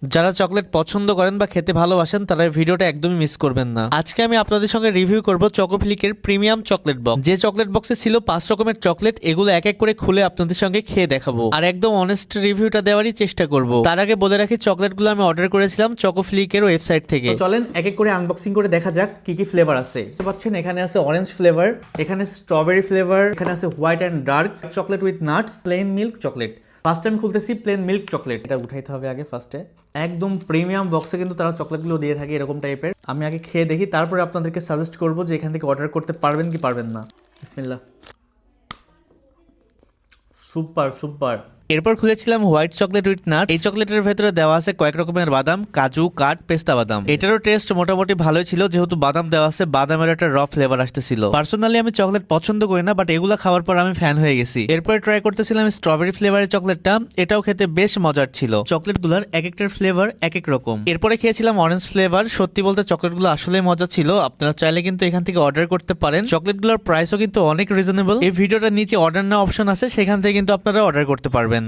যারা চকলেট পছন্দ করেন বা খেতে ভালোবাসেন তারা এই ভিডিওটা একদমই মিস করবেন না। আজকে আমি আপনাদের সঙ্গে রিভিউ করব চকোফ্লিকের প্রিমিয়াম চকলেট বক্স। যে চকলেট বক্সে ছিল 5 রকমের চকলেট, এগুলো এক এক করে খুলে আপনাদের সঙ্গে খেয়ে দেখাবো আর একদম অনেস্ট রিভিউটা দেওয়ারই চেষ্টা করব। তার আগে বলে রাখি, চকলেটগুলো আমি অর্ডার করেছিলাম চকোফ্লিকের ওয়েবসাইট থেকে। চলেন এক এক করে আনবক্সিং করে দেখা যাক কি কি ফ্লেভার আছে। দেখতে পাচ্ছেন এখানে আছে অরেঞ্জ ফ্লেভার, এখানে স্ট্রবেরি ফ্লেভার, এখানে আছে white and dark chocolate with nuts, plain milk chocolate. First time খুলতেছি প্লেন মিল্ক চকলেট। এটা উঠাইতে হবে আগে ফার্স্টে। একদম প্রিমিয়াম বক্সে কিন্তু তারা চকলেটগুলো দিয়ে থাকে এরকম টাইপের। আমি আগে খেয়ে দেখি, তারপরে আপনাদেরকে সাজেস্ট করবো যে এখান থেকে অর্ডার করতে পারবেন কি পারবেন না। বিসমিল্লাহ। Super super. এরপর খুলেছিলাম হোয়াইট চকলেট উইথ নাট। এই চকলেটের ভেতরে দেওয়া আছে কয়েক রকমের বাদাম, কাজু, কাঠ, পেস্তা বাদাম। এটারও টেস্ট মোটামুটি ভালোই ছিল, যেহেতু বাদাম দেওয়া আছে, বাদামের একটা র ফ্লেভার আসতেছিল। পার্সোনালি আমি চকলেট পছন্দ করি না, বাট এগুলা খাওয়ার পর আমি ফ্যান হয়ে গেছি। এরপরে ট্রাই করতেছিলাম স্ট্রবেরি ফ্লেভারের চকলেটটা। এটাও খেতে বেশ মজার ছিল। চকলেটগুলোর এক একটার ফ্লেভার এক এক রকম। এরপরে খেয়েছিলাম অরেঞ্জ ফ্লেভার। সত্যি বলতে চকলেটগুলো আসলে মজা ছিল। আপনারা চাইলে কিন্তু এখান থেকে অর্ডার করতে পারেন। চকলেটগুলোর প্রাইসও কিন্তু অনেক রিজনেবল। এই ভিডিওটার নিচে অর্ডার নাও অপশন আছে, সেখান থেকে কিন্তু আপনারা অর্ডার করতে পারবেন।